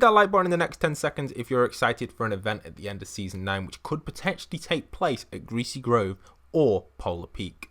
hit that like button in the next 10 seconds if you're excited for an event at the end of Season 9 which could potentially take place at Greasy Grove or Polar Peak.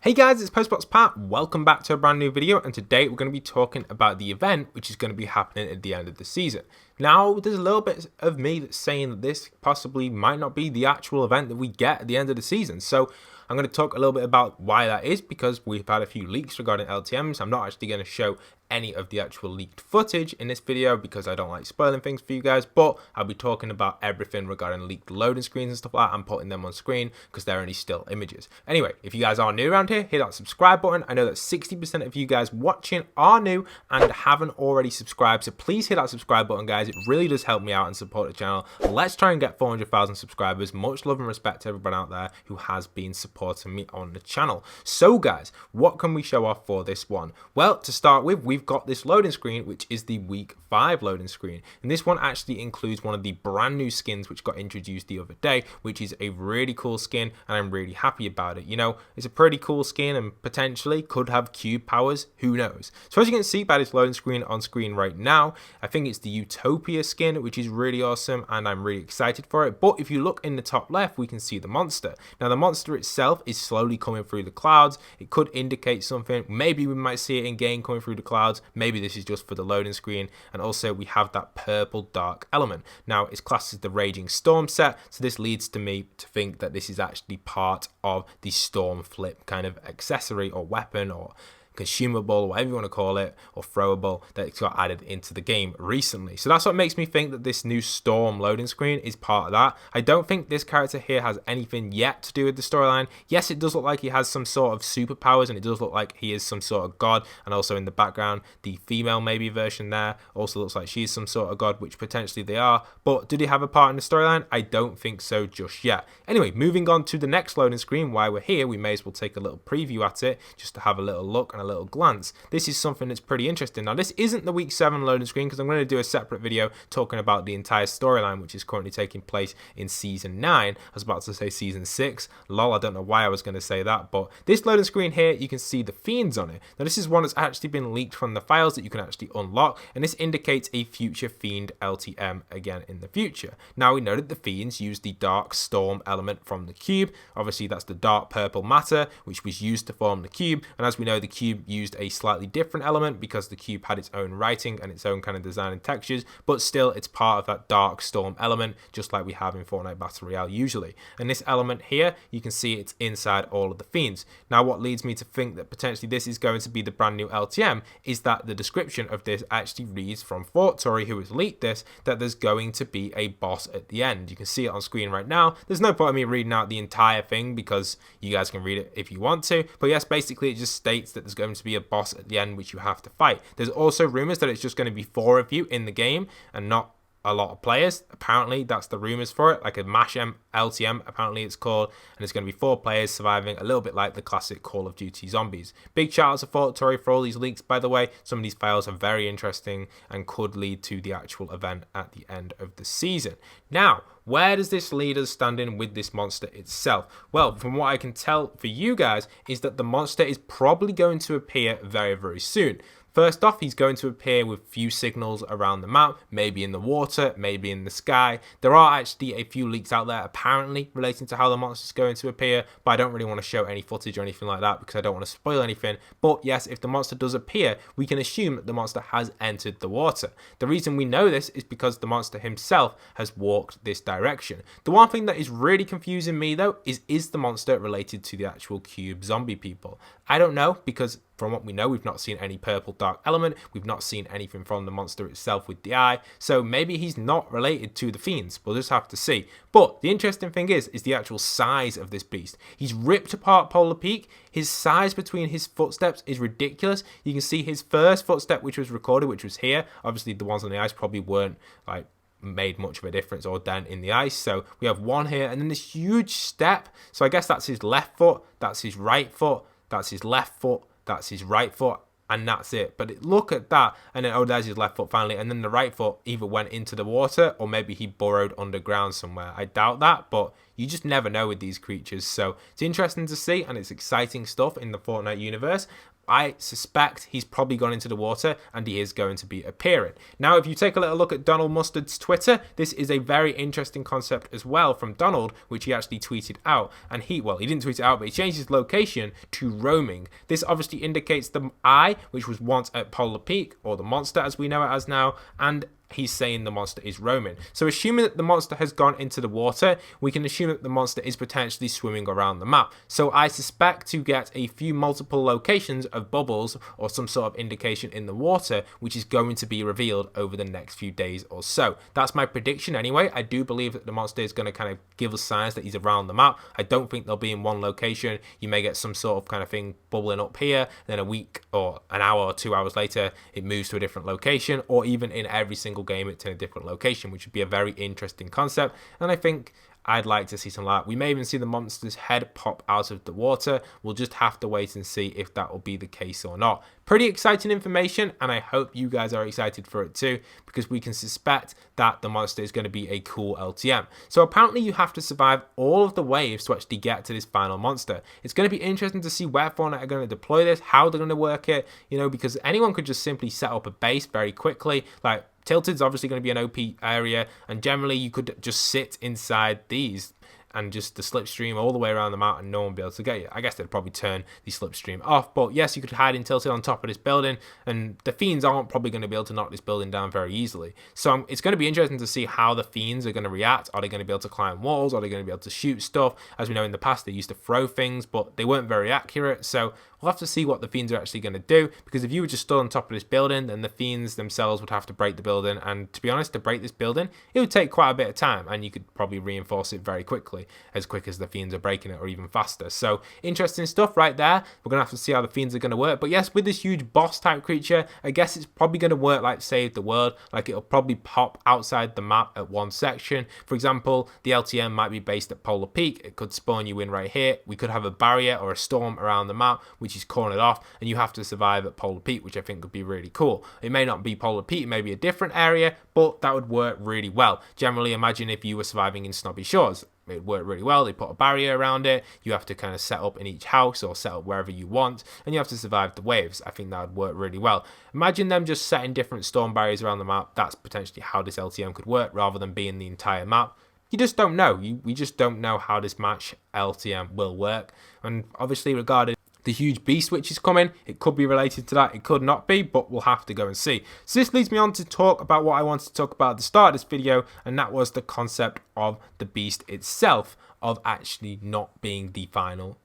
Hey guys, it's postboxpat. Welcome back to a brand new video, and today we're going to be talking about the event which is going to be happening at the end of the season. Now, there's a little bit of me that's saying that this possibly might not be the actual event that we get at the end of the season. So I'm going to talk a little bit about why that is, because we've had a few leaks regarding LTMs. I'm not actually going to show any of the actual leaked footage in this video because I don't like spoiling things for you guys, but I'll be talking about everything regarding leaked loading screens and stuff like that and putting them on screen because they're only still images. Anyway, if you guys are new around here, hit that subscribe button. I know that 60% of you guys watching are new and haven't already subscribed, so please hit that subscribe button, guys. It really does help me out and support the channel. Let's try and get 400,000 subscribers. Much love and respect to everyone out there who has been supporting me on the channel. So guys, what can we show off for this one? Well, to start with, we've got this loading screen, which is the week 5 loading screen, and this one actually includes one of the brand new skins which got introduced the other day, which is a really cool skin, and I'm really happy about it. You know, it's a pretty cool skin and potentially could have cube powers, who knows. So as you can see by this loading screen on screen right now, I think it's the Utopia skin, which is really awesome, and I'm really excited for it. But if you look in the top left, we can see the monster. Now the monster itself is slowly coming through the clouds. It could indicate something. Maybe we might see it in game coming through the clouds. Maybe this is just for the loading screen. And also we have that purple dark element. Now it's classed as the Raging Storm set, so this leads to me to think that this is actually part of the Storm Flip kind of accessory or weapon or consumable, whatever you want to call it, or throwable, that got added into the game recently. So that's what makes me think that this new Storm loading screen is part of that. I don't think this character here has anything yet to do with the storyline. Yes, it does look like he has some sort of superpowers, and it does look like he is some sort of god, and also in the background, the female maybe version there also looks like she's some sort of god, which potentially they are, but do they have a part in the storyline? I don't think so just yet. Anyway, moving on to the next loading screen. While we're here, we may as well take a little preview at it, just to have a little look and a little glance. This is something that's pretty interesting. Now this isn't the week 7 loading screen because I'm going to do a separate video talking about the entire storyline which is currently taking place in season 9. I was about to say season 6. Lol, I don't know why I was going to say that, but this loading screen here, you can see the fiends on it. Now this is one that's actually been leaked from the files that you can actually unlock, and this indicates a future fiend LTM again in the future. Now we know that the fiends use the dark storm element from the cube. Obviously that's the dark purple matter which was used to form the cube, and as we know, the cube used a slightly different element because the cube had its own writing and its own kind of design and textures, but still it's part of that dark storm element, just like we have in Fortnite Battle Royale usually. And this element here, you can see it's inside all of the fiends. Now what leads me to think that potentially this is going to be the brand new LTM is that the description of this actually reads from Fortnite, who has leaked this, that there's going to be a boss at the end. You can see it on screen right now. There's no point in me reading out the entire thing because you guys can read it if you want to, but yes, basically it just states that there's going to be a boss at the end which you have to fight. There's also rumors that it's just going to be 4 of you in the game and not a lot of players. Apparently that's the rumors for it, like a mash LTM apparently it's called, and it's going to be 4 players surviving, a little bit like the classic Call of Duty Zombies. Big shout out to Fortnite for all these leaks, by the way. Some of these files are very interesting and could lead to the actual event at the end of the season. Now, where does this lead us standing with this monster itself? Well, from what I can tell for you guys is that the monster is probably going to appear very, very soon. First off, he's going to appear with few signals around the map, maybe in the water, maybe in the sky. There are actually a few leaks out there apparently relating to how the monster is going to appear, but I don't really want to show any footage or anything like that because I don't want to spoil anything. But yes, if the monster does appear, we can assume that the monster has entered the water. The reason we know this is because the monster himself has walked this direction. The one thing that is really confusing me though is the monster related to the actual cube zombie people? I don't know, because from what we know, we've not seen any purple dark element. We've not seen anything from the monster itself with the eye. So maybe he's not related to the fiends. We'll just have to see. But the interesting thing is the actual size of this beast. He's ripped apart Polar Peak. His size between his footsteps is ridiculous. You can see his first footstep, which was recorded, which was here. Obviously, the ones on the ice probably weren't like made much of a difference or dent in the ice. So we have one here and then this huge step. So I guess that's his left foot. That's his right foot. That's his left foot. That's his right foot, and that's it. But look at that, and then, oh, there's his left foot finally, and then the right foot either went into the water or maybe he burrowed underground somewhere. I doubt that, but you just never know with these creatures. So it's interesting to see, and it's exciting stuff in the Fortnite universe. I suspect he's probably gone into the water and he is going to be appearing. Now, if you take a little look at Donald Mustard's Twitter, this is a very interesting concept as well from Donald, which he actually tweeted out. And he didn't tweet it out, but he changed his location to roaming. This obviously indicates the eye, which was once at Polar Peak, or the monster as we know it as now, and he's saying the monster is roaming. So assuming that the monster has gone into the water, we can assume that the monster is potentially swimming around the map. So I suspect to get a few multiple locations of bubbles or some sort of indication in the water, which is going to be revealed over the next few days or so. That's my prediction anyway. I do believe that the monster is going to kind of give us signs that he's around the map. I don't think they'll be in one location. You may get some sort of kind of thing bubbling up here, then a week or an hour or 2 hours later, it moves to a different location, or even in every single game it's in a different location, which would be a very interesting concept. And I think I'd like to see some of that. We may even see the monster's head pop out of the water. We'll just have to wait and see if that will be the case or not. Pretty exciting information, and I hope you guys are excited for it too, because we can suspect that the monster is going to be a cool LTM. So apparently you have to survive all of the waves to actually get to this final monster. It's going to be interesting to see where Fortnite are going to deploy this, how they're going to work it, because anyone could just simply set up a base very quickly. Like, Tilted's obviously going to be an OP area, and generally you could just sit inside these and just the slipstream all the way around the map and no one will be able to get you. I guess they'd probably turn the slipstream off, but yes, you could hide in Tilted on top of this building, and the fiends aren't probably going to be able to knock this building down very easily. So it's going to be interesting to see how the fiends are going to react. Are they going to be able to climb walls? Are they going to be able to shoot stuff? As we know in the past, they used to throw things, but they weren't very accurate. So we'll have to see what the fiends are actually going to do, because if you were just stood on top of this building, then the fiends themselves would have to break the building, and to be honest, to break this building, it would take quite a bit of time, and you could probably reinforce it very quickly, as quick as the fiends are breaking it, or even faster. So interesting stuff right there. We're gonna have to see how the fiends are going to work. But yes, with this huge boss type creature, I guess it's probably going to work like Save the World. Like, it'll probably pop outside the map at one section. For example, the LTM might be based at Polar Peak. It could spawn you in right here. We could have a barrier or a storm around the map, which is cornered off, and you have to survive at Polar Peak, which I think would be really cool. It may not be Polar Peak, it may be a different area, but that would work really well. Generally, imagine if you were surviving in Snobby Shores. It would work really well. They put a barrier around it. You have to kind of set up in each house or set up wherever you want, and you have to survive the waves. I think that would work really well. Imagine them just setting different storm barriers around the map. That's potentially how this LTM could work, rather than being the entire map. You just don't know. We just don't know how this match LTM will work. And obviously, regarding the huge beast which is coming, it could be related to that, it could not be, but we'll have to go and see. So this leads me on to talk about what I wanted to talk about at the start of this video, and that was the concept of the beast itself, of actually not being the final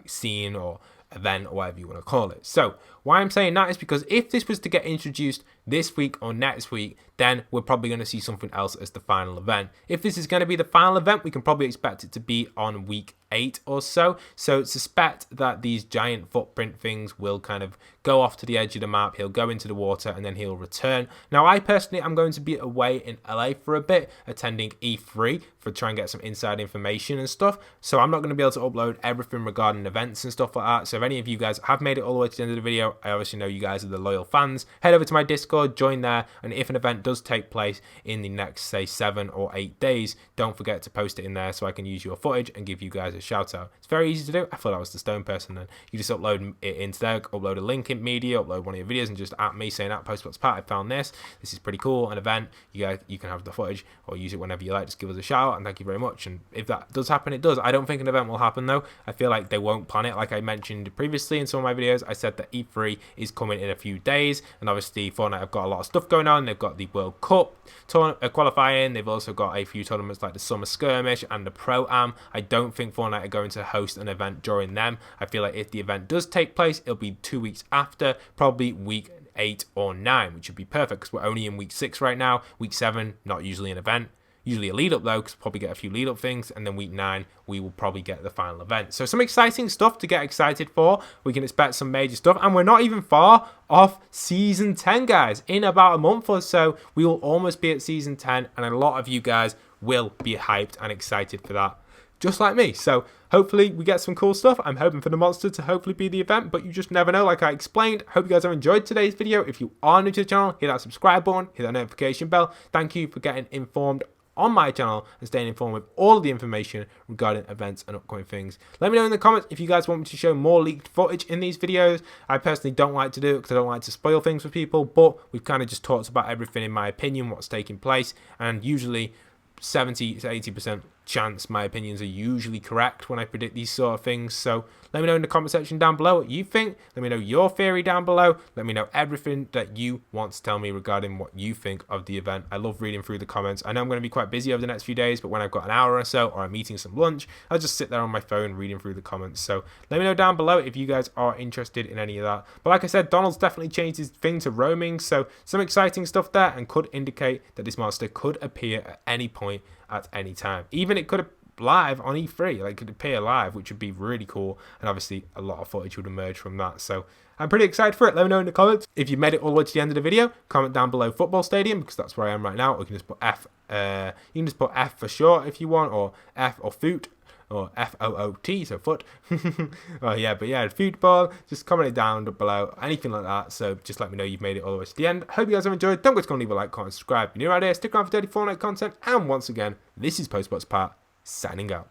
scene or event or whatever you want to call it. So why I'm saying that is because if this was to get introduced this week or next week, then we're probably going to see something else as the final event. If this is going to be the final event, we can probably expect it to be on week 8 or so. So suspect that these giant footprint things will kind of go off to the edge of the map. He'll go into the water and then he'll return. Now, I personally am going to be away in LA for a bit, attending E3 for trying to get some inside information and stuff. So I'm not going to be able to upload everything regarding events and stuff like that. So if any of you guys have made it all the way to the end of the video, I obviously know you guys are the loyal fans. Head over to my Discord, join there, and if an event does take place in the next, say, 7 or 8 days, don't forget to post it in there so I can use your footage and give you guys a shout out. It's very easy to do. I thought I was the stone person then. You just upload it into there, upload a link in media, upload one of your videos, and just at me saying at postboxpat, I found this. This is pretty cool, an event. You can have the footage or use it whenever you like. Just give us a shout out and thank you very much. And if that does happen, it does. I don't think an event will happen though. I feel like they won't plan it. Like I mentioned previously in some of my videos, I said that E3 is coming in a few days, and obviously Fortnite have got a lot of stuff going on. They've got the World Cup qualifying. They've also got a few tournaments like the Summer Skirmish and the Pro-Am. I don't think Fortnite are going to host an event during them. I feel like if the event does take place, it'll be 2 weeks after, probably week 8 or 9, which would be perfect because we're only in week 6 right now. Week 7, not usually an event. Usually a lead up though, because we'll probably get a few lead up things, and then week 9 we will probably get the final event. So some exciting stuff to get excited for. We can expect some major stuff, and we're not even far off season 10, guys. In about a month or so, we will almost be at season 10, and a lot of you guys will be hyped and excited for that, just like me. So hopefully we get some cool stuff. I'm hoping for the monster to hopefully be the event, but you just never know, like I explained. Hope you guys have enjoyed today's video. If you are new to the channel, hit that subscribe button, hit that notification bell. Thank you for getting informed on my channel and staying informed with all of the information regarding events and upcoming things. Let me know in the comments if you guys want me to show more leaked footage in these videos. I personally don't like to do it because I don't like to spoil things for people, but we've kind of just talked about everything in my opinion, what's taking place, and usually 70 to 80% chance my opinions are usually correct when I predict these sort of things. So let me know in the comment section down below what you think. Let me know your theory down below. Let me know everything that you want to tell me regarding what you think of the event. I love reading through the comments. I know I'm going to be quite busy over the next few days, but when I've got an hour or so, or I'm eating some lunch, I'll just sit there on my phone reading through the comments. So let me know down below if you guys are interested in any of that. But like I said, Donald's definitely changed his thing to roaming, so some exciting stuff there, and could indicate that this monster could appear at any point at any time. Even it could live on E3, like could appear live, which would be really cool, and obviously a lot of footage would emerge from that. So I'm pretty excited for it. Let me know in the comments if you made it all the way to the end of the video. Comment down below football stadium, because that's where I am right now, or you can just put F. You can just put F for short if you want, or F or foot, or FOOT, so foot. Oh yeah, but yeah, football, just comment it down below, anything like that. So just let me know you've made it all the way to the end. Hope you guys have enjoyed. Don't forget to leave a like, comment, subscribe. If you're new around here, stick around for daily Fortnite content. And once again, this is postboxpat signing out.